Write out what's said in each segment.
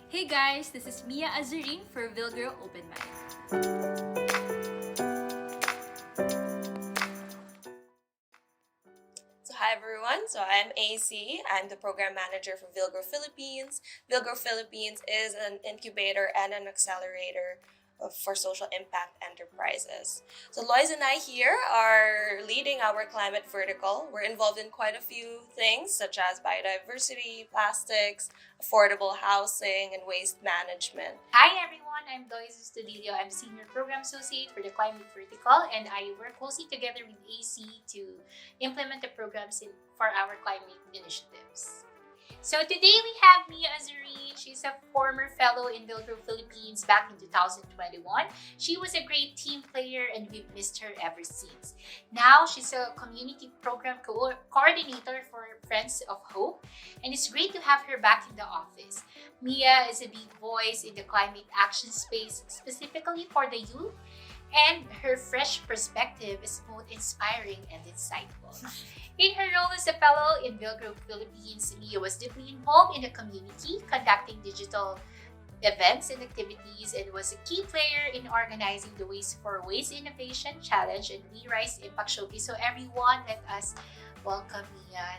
Hey guys, this is Mia Azurin for Villgro Open Mind. So hi everyone, so I'm AC. I'm the program manager for Villgro Philippines. Villgro Philippines is an incubator and an accelerator for social impact enterprises. So Loiz and I here are leading our climate vertical. We're involved in quite a few things such as biodiversity, plastics, affordable housing, and waste management. Hi everyone, I'm Loiz Estudillo. I'm Senior Program Associate for the Climate Vertical, and I work closely together with AC to implement the programs for our climate initiatives. So today we have Mia Azurin. She's a former fellow in Villgro Philippines back in 2021. She was a great team player and we've missed her ever since. Now she's a community program coordinator for Friends of Hope, and it's great to have her back in the office. Mia is a big voice in the climate action space, specifically for the youth, and her fresh perspective is both inspiring and insightful. In her role as a fellow in Villgro Philippines, Mia was deeply involved in the community, conducting digital events and activities, and was a key player in organizing the Waste for Waste Innovation Challenge and We Rise Impact Showcase. So everyone, let us welcome Mia.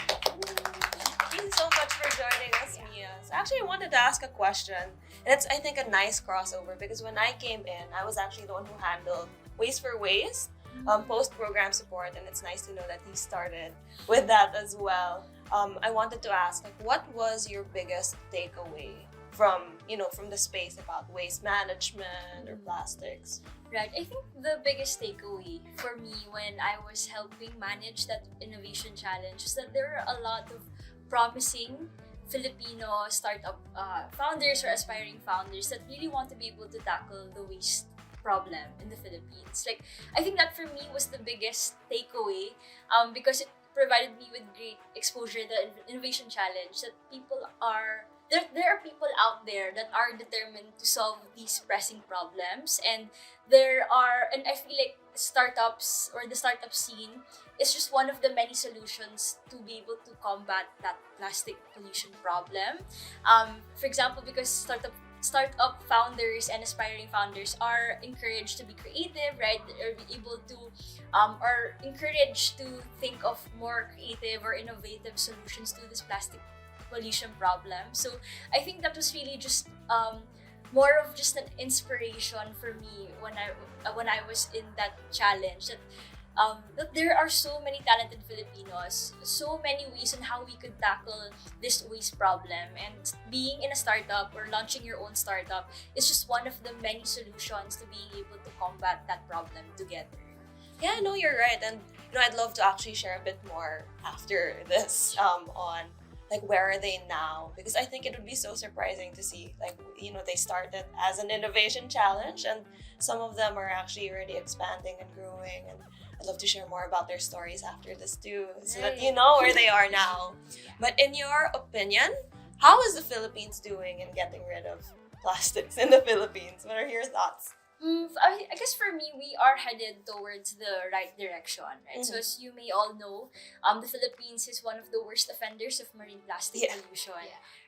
Thank you so much for joining us, Mia. So actually, I wanted to ask a question. And it's, I think, a nice crossover because when I came in, I was actually the one who handled Waste for Waste, post-program support, and it's nice to know that he started with that as well. I wanted to ask, like, what was your biggest takeaway from the space about waste management or plastics? Right, I think the biggest takeaway for me when I was helping manage that innovation challenge is that there are a lot of promising Filipino startup founders or aspiring founders that really want to be able to tackle the waste problem in the Philippines. Like, I think that for me was the biggest takeaway because it provided me with great exposure to the innovation challenge that there are people out there that are determined to solve these pressing problems, and I feel like startups or the startup scene is just one of the many solutions to be able to combat that plastic pollution problem. For example, because startup founders and aspiring founders are encouraged to be creative, right? They're able to are encouraged to think of more creative or innovative solutions to this plastic pollution problem. So I think that was really just more of just an inspiration for me when I was in that challenge. That there are so many talented Filipinos, so many ways on how we could tackle this waste problem. And being in a startup or launching your own startup is just one of the many solutions to being able to combat that problem together. Yeah, no, you're right, and I'd love to actually share a bit more after this on like where are they now, because I think it would be so surprising to see like they started as an innovation challenge and some of them are actually already expanding and growing, and I'd love to share more about their stories after this too, so that you know where they are now. But in your opinion, how is the Philippines doing in getting rid of plastics in the Philippines? What are your thoughts? I guess for me, we are headed towards the right direction, right? So as you may all know, the Philippines is one of the worst offenders of marine plastic pollution,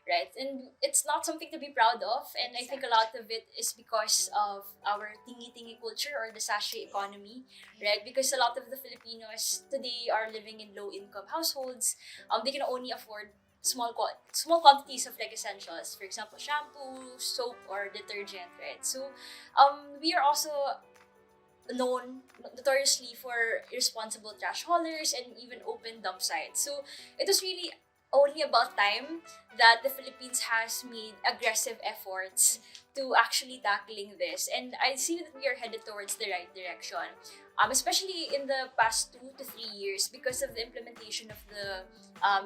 right? And it's not something to be proud of, and I think a lot of it is because of our tingi-tingi culture or the sachet economy, right? Because a lot of the Filipinos today are living in low-income households. They can only afford small quantities of like essentials, for example shampoo, soap, or detergent, right? So we are also known notoriously for irresponsible trash haulers and even open dump sites. So it was really only about time that the Philippines has made aggressive efforts to actually tackling this, and I see that we are headed towards the right direction, especially in the past 2 to 3 years because of the implementation of the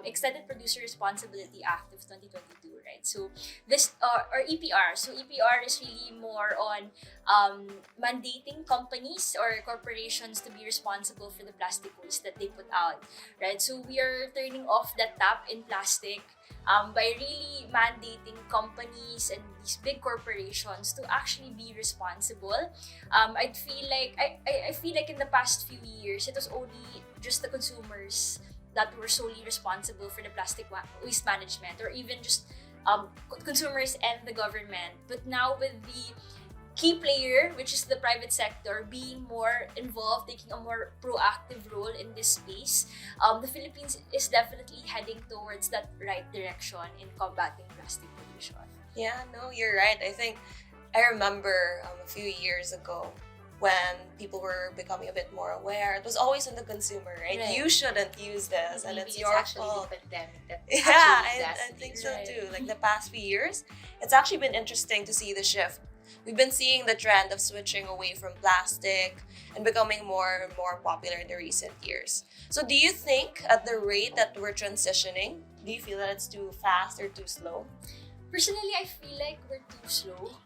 Extended Producer Responsibility Act of 2022, right? So this or EPR. So EPR is really more on mandating companies or corporations to be responsible for the plastic waste that they put out, right? So we are turning off that tap in plastic by really mandating companies and these big corporations to actually be responsible. I feel like in the past few years, it was only just the consumers that were solely responsible for the plastic waste management, or even just consumers and the government. But now with the key player, which is the private sector, being more involved, taking a more proactive role in this space, the Philippines is definitely heading towards that right direction in combating plastic pollution. Yeah, no, you're right. I remember a few years ago when people were becoming a bit more aware. It was always on the consumer, right? You shouldn't use this, and Maybe it's your actually fault. the pandemic that Yeah, actually I blasted think it. so Right. too. Like the past few years, it's actually been interesting to see the shift. We've been seeing the trend of switching away from plastic and becoming more and more popular in the recent years. So do you think at the rate that we're transitioning, do you feel that it's too fast or too slow? Personally, I feel like we're too slow.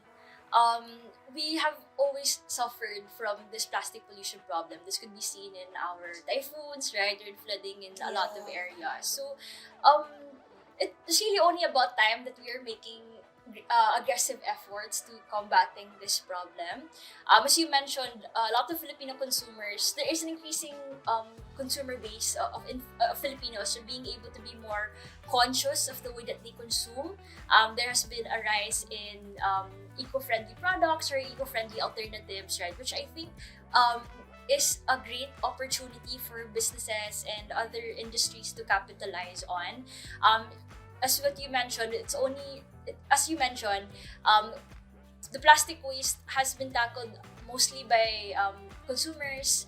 We have always suffered from this plastic pollution problem. This could be seen in our typhoons, right, or in flooding in a lot of areas. So, it's really only about time that we are making aggressive efforts to combating this problem. As you mentioned, a lot of Filipino consumers, there is an increasing consumer base of Filipinos are being able to be more conscious of the way that they consume. There has been a rise in eco-friendly products or eco-friendly alternatives, right? Which I think is a great opportunity for businesses and other industries to capitalize on. As what you mentioned, as you mentioned, the plastic waste has been tackled mostly by consumers,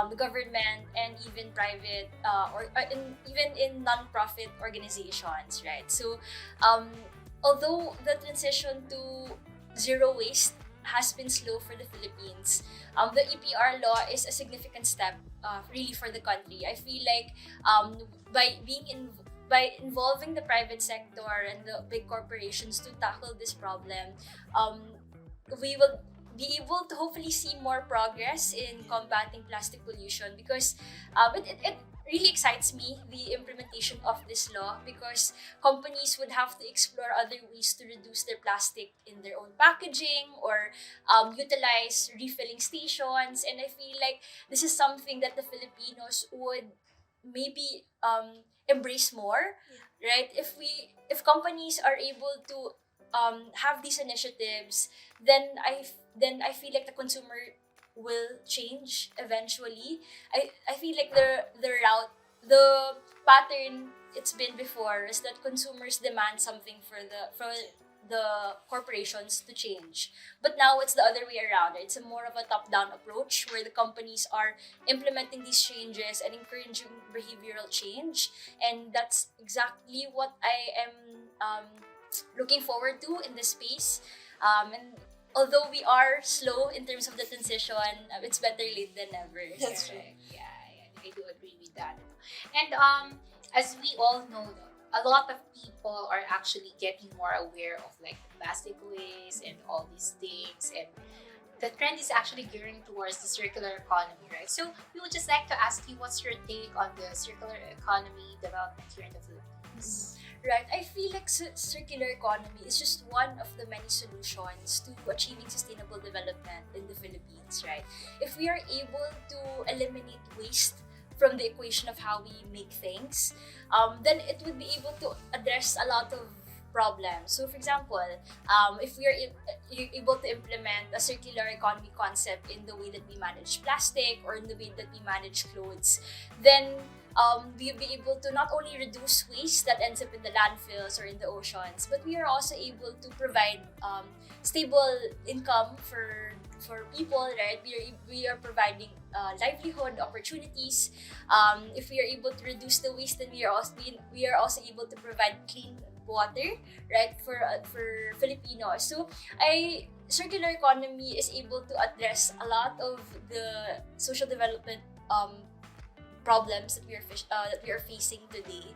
the government, and even private even in non-profit organizations, right? So, although the transition to zero waste has been slow for the Philippines, the EPR law is a significant step, really, for the country. I feel like by involving the private sector and the big corporations to tackle this problem, we will be able to hopefully see more progress in combating plastic pollution, because it really excites me, the implementation of this law, because companies would have to explore other ways to reduce their plastic in their own packaging, or utilize refilling stations. And I feel like this is something that the Filipinos would maybe embrace more, right? If companies are able to have these initiatives, then I feel like the consumer will change eventually. I feel like the pattern it's been before is that consumers demand something for the corporations to change. But now it's the other way around. It's a more of a top-down approach where the companies are implementing these changes and encouraging behavioral change. And that's exactly what I am looking forward to in this space. And although we are slow in terms of the transition, it's better late than never. That's true. Correct. Yeah, I do agree with that. And as we all know, a lot of people are actually getting more aware of like plastic waste and all these things, and the trend is actually gearing towards the circular economy, right? So we would just like to ask you, what's your take on the circular economy development here in the Philippines? Right. I feel like circular economy is just one of the many solutions to achieving sustainable development in the Philippines, right? If we are able to eliminate waste from the equation of how we make things, then it would be able to address a lot of problems. So, for example, if we are able to implement a circular economy concept in the way that we manage plastic or in the way that we manage clothes, then we'll be able to not only reduce waste that ends up in the landfills or in the oceans, but we are also able to provide stable income for people, right? We are providing livelihood opportunities. If we are able to reduce the waste, then we are also able to provide clean water, right, for Filipinos. So circular economy is able to address a lot of the social development problems that we are facing today.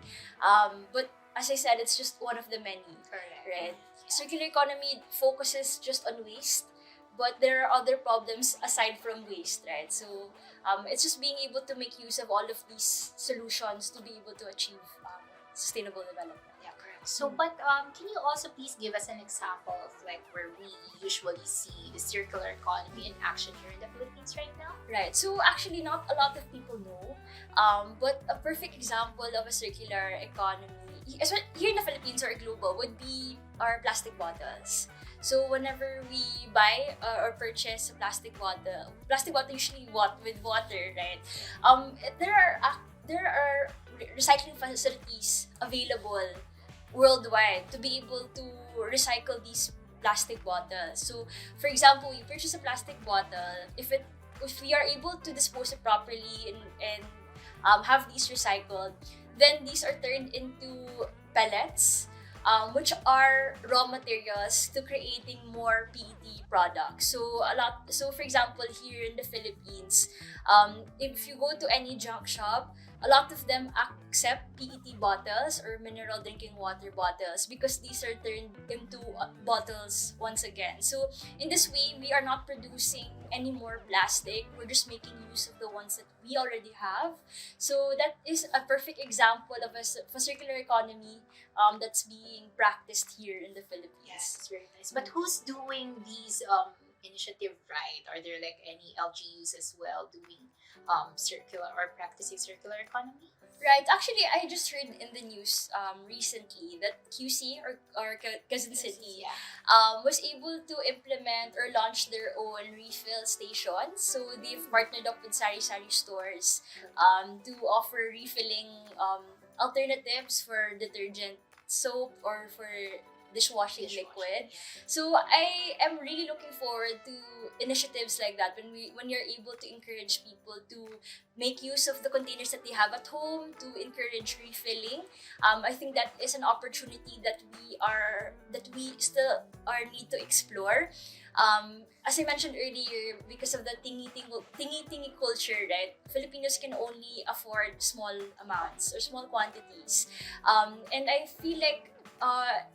But as I said, it's just one of the many. Correct. Right. Circular economy focuses just on waste, but there are other problems aside from waste, right? So it's just being able to make use of all of these solutions to be able to achieve sustainable development. Yeah, correct. So, but can you also please give us an example of like where we usually see the circular economy in action here in the Philippines right now? Right. So actually, not a lot of people know, but a perfect example of a circular economy, here in the Philippines or global, would be are plastic bottles. So whenever we buy or purchase a plastic bottle usually with water, right? There are recycling facilities available worldwide to be able to recycle these plastic bottles. So, for example, you purchase a plastic bottle, if we are able to dispose it properly and have these recycled, then these are turned into pellets, which are raw materials to creating more PET products. So for example, here in the Philippines, if you go to any junk shop, a lot of them accept PET bottles or mineral drinking water bottles because these are turned into bottles once again. So in this way, we are not producing any more plastic. We're just making use of the ones that we already have. So that is a perfect example of a circular economy that's being practiced here in the Philippines. Yes, it's very nice. But who's doing these initiative right? Are there like any LGUs as well doing circular or practicing circular economy? Right. Actually, I just heard in the news recently that QC or Quezon City Yeah. was able to implement or launch their own refill stations. So they've partnered up with sari-sari stores to offer refilling alternatives for detergent soap or for dishwashing liquid. So I am really looking forward to initiatives like that when you're able to encourage people to make use of the containers that they have at home to encourage refilling. I think that is an opportunity that we still are need to explore. As I mentioned earlier, because of the tingy culture, right? Filipinos can only afford small amounts or small quantities, and I feel like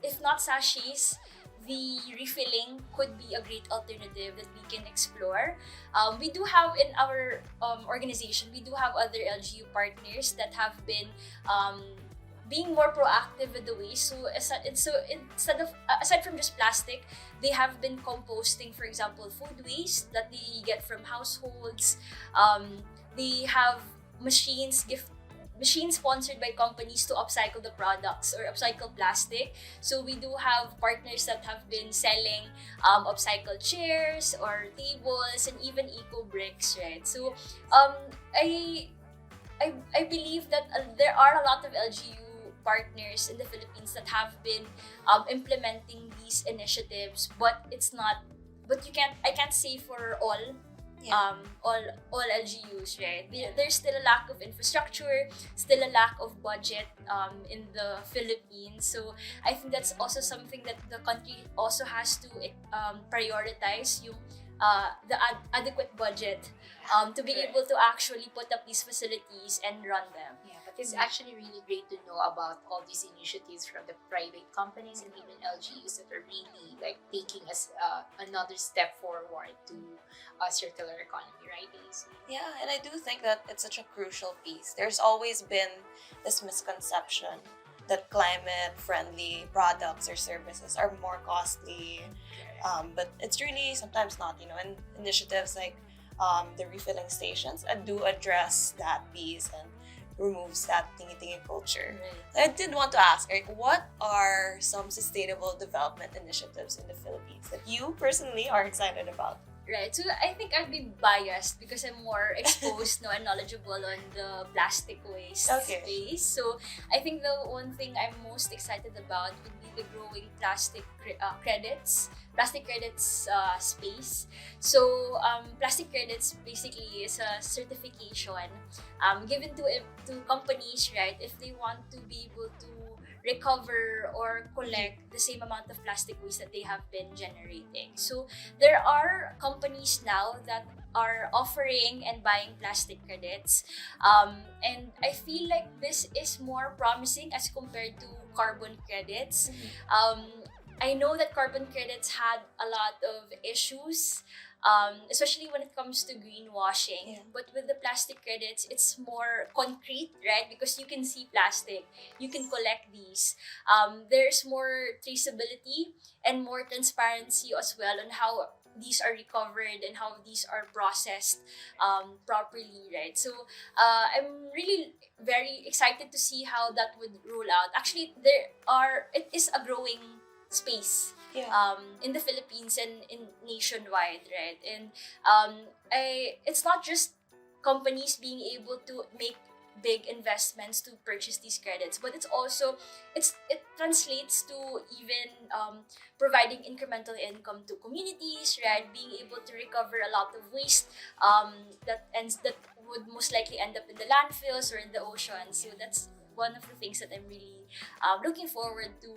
if not sachets, the refilling could be a great alternative that we can explore. We do have in our organization, we do have other LGU partners that have been being more proactive with the waste. So instead of aside from just plastic, they have been composting, for example, food waste that they get from households. They have machines sponsored by companies to upcycle the products or upcycle plastic. So we do have partners that have been selling upcycled chairs or tables and even eco bricks, right? So I I believe that there are a lot of LGU partners in the Philippines that have been implementing these initiatives, but it's not. But I can't say for all. All LGUs, right? There's still a lack of infrastructure, still a lack of budget in the Philippines. So I think that's also something that the country also has to prioritize yung adequate budget to be able to actually put up these facilities and run them. Yeah, but it's actually really great to know about all these initiatives from the private companies and even LGUs that are really like taking us another step forward to a circular economy, right, Daisy? Yeah, and I do think that it's such a crucial piece. There's always been this misconception that climate-friendly products or services are more costly, but it's really sometimes not. And initiatives like the refilling stations do address that piece and removes that thingy culture. Right. I did want to ask, Eric, what are some sustainable development initiatives in the Philippines that you personally are excited about? Right. So I think I'd be biased because I'm more exposed and knowledgeable on the plastic waste space. So I think the one thing I'm most excited about would be the growing plastic credits space. So plastic credits basically is a certification given to companies, right, if they want to be able to recover or collect the same amount of plastic waste that they have been generating. So there are companies now that are offering and buying plastic credits, and I feel like this is more promising as compared to carbon credits. I know that carbon credits had a lot of issues, especially when it comes to greenwashing. But with the plastic credits, it's more concrete, right? Because you can see plastic, you can collect these. There's more traceability and more transparency as well on how these are recovered and how these are processed properly, right? So I'm really very excited to see how that would roll out. Actually, it is a growing space Yeah. in the Philippines and in nationwide, right? And it's not just companies being able to make big investments to purchase these credits, but it's also it translates to even providing incremental income to communities, right? Being able to recover a lot of waste that would most likely end up in the landfills or in the ocean. So that's one of the things that I'm really looking forward to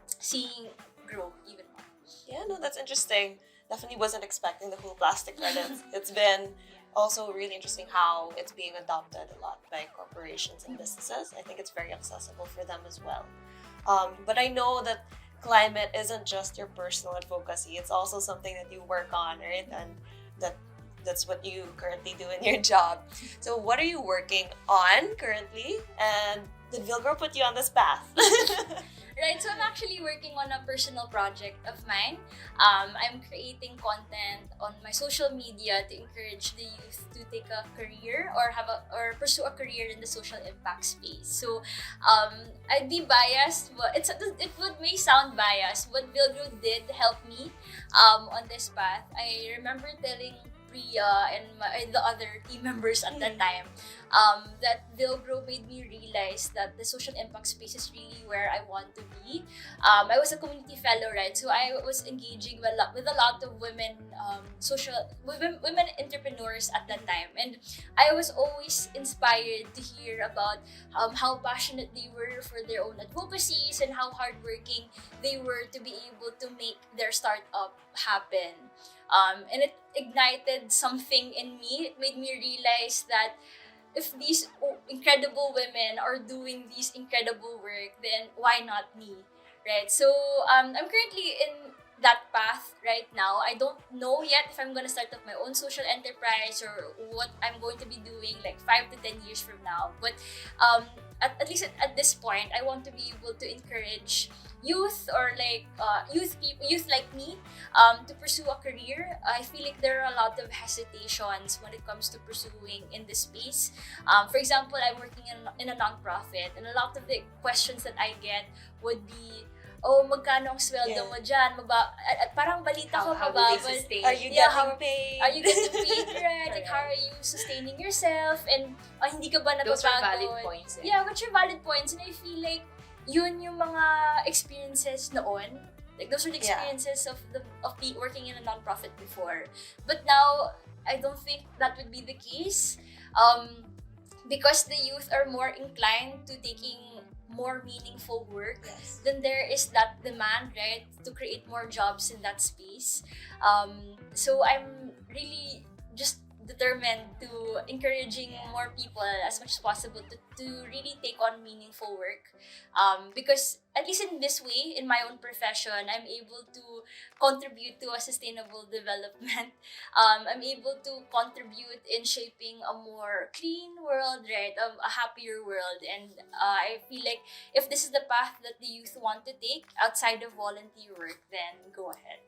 seeing grow even more. Yeah, no, that's interesting. Definitely wasn't expecting the whole plastic credits. It's been also really interesting how it's being adopted a lot by corporations and businesses. I think it's very accessible for them as well. But I know that climate isn't just your personal advocacy. It's also something that you work on, right? And that's what you currently do in your job. So what are you working on currently? And did Villgro put you on this path? Right, so I'm actually working on a personal project of mine. I'm creating content on my social media to encourage the youth to take a career or pursue a career in the social impact space. So I'd be biased, but it may sound biased, but Villgro did help me on this path. I remember telling Priya and the other team members at that time that Villgro made me realize that the social impact space is really where I want to be. I was a community fellow, right? So I was engaging with a lot of women entrepreneurs at that time, and I was always inspired to hear about how passionate they were for their own advocacies and how hardworking they were to be able to make their startup happen. And it ignited something in me. It made me realize that if these incredible women are doing this incredible work, then why not me, right? So I'm currently in that path right now. I don't know yet if I'm gonna start up my own social enterprise or what I'm going to be doing like 5 to 10 years from now. But at least at this point, I want to be able to encourage youth or like youth like me to pursue a career. I feel like there are a lot of hesitations when it comes to pursuing in this space. For example, I'm working in a nonprofit, and a lot of the questions that I get would be, oh, magkano ang sweldo mo dyan? Parang balita ko mababal. Are you getting paid? Are you getting paid, right? Like, how are you sustaining yourself? And hindi ka ba napapagod? Those are valid points. Yeah, which are valid points. And I feel like yun yung mga experiences noon. Like, those are the experiences of working in a nonprofit before. But now, I don't think that would be the case. Because the youth are more inclined to taking more meaningful work, then there is that demand, right, to create more jobs in that space. So I'm really just determined to encouraging more people as much as possible to really take on meaningful work, because at least in this way, in my own profession, I'm able to contribute to a sustainable development. I'm able to contribute in shaping a more clean world, right, a happier world. And I feel like if this is the path that the youth want to take outside of volunteer work, then go ahead.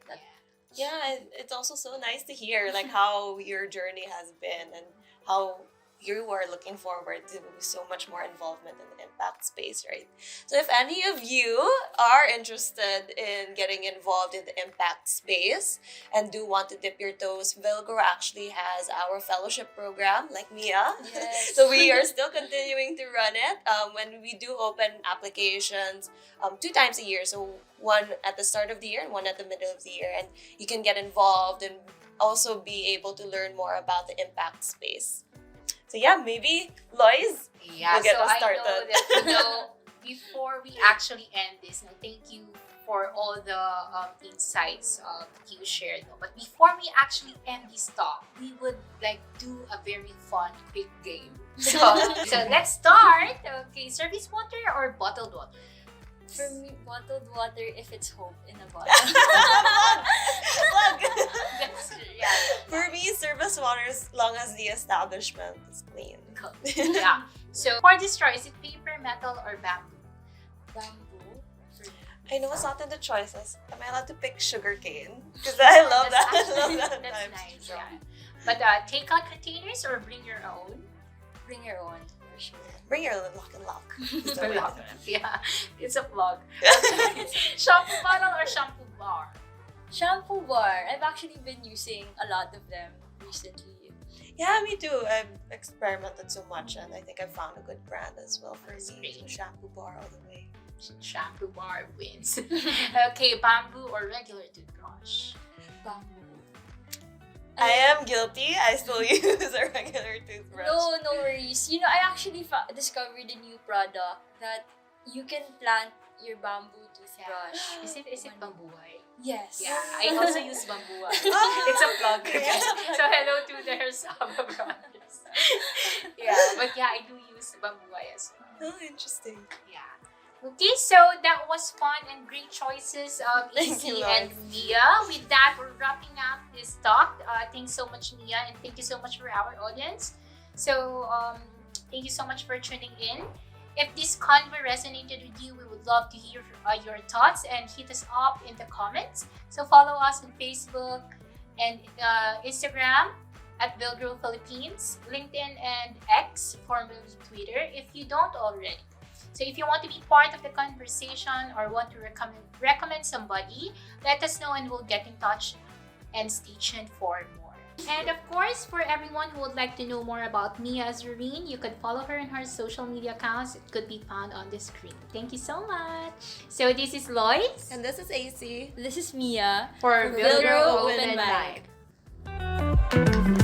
Yeah, it's also so nice to hear like how your journey has been and how you are looking forward to so much more involvement in the impact space, right? So if any of you are interested in getting involved in the impact space and do want to dip your toes, Villgro actually has our fellowship program, like Mia. Yes. So we are still continuing to run it. When we do open applications 2 times a year, so one at the start of the year and one at the middle of the year, and you can get involved and also be able to learn more about the impact space. So yeah, maybe Loiz, Yeah, we'll get so us started. I know that, before we actually end this, thank you for all the insights you shared. But before we actually end this talk, we would like do a very fun, quick game. So let's start. Okay, service water or bottled water? For me, bottled water if it's hope in a bottle. For me, service water as long as the establishment is clean. Yeah. So for this straw, is it paper, metal, or bamboo? Bamboo. I know it's not in the choices. Am I allowed to pick sugarcane? Because I love that. I love that. That's nice. Yeah. But takeout containers or bring your own? Bring your own. for sure. Bring your lock and lock. Vlog. Yeah, it's a vlog. Shampoo bottle or shampoo bar? Shampoo bar. I've actually been using a lot of them recently. Yeah, me too. I've experimented so much, and I think I found a good brand as well for That's me. great. So shampoo bar all the way. Shampoo bar wins. Okay, bamboo or regular toothbrush? Bamboo. I am guilty. I still use a regular toothbrush. No worries. You know, I actually discovered a new product that you can plant your bamboo toothbrush. Is it bambuay? Yes. Yeah, I also use bambuay. Ah, It's a plug. yeah. So hello to their Saba brothers. Yeah, but yeah, I do use bambuay as well. Oh, interesting. Yeah. Okay, so that was fun and great choices of Thank EC you, and Loiz. Mia. With that, we're wrapping up this talk. Thanks so much, Mia, and thank you so much for our audience. So, thank you so much for tuning in. If this convo resonated with you, we would love to hear your thoughts and hit us up in the comments. So, follow us on Facebook and Instagram at Villgro Philippines, LinkedIn, and X, formerly Twitter, if you don't already. So if you want to be part of the conversation or want to recommend somebody, let us know and we'll get in touch, and stay tuned for more. And of course, for everyone who would like to know more about Mia Azurin, you could follow her on her social media accounts. It could be found on the screen. Thank you so much. So this is Loiz. And this is AC. This is Mia For Villgro Villgro Open Open Mic. Mic.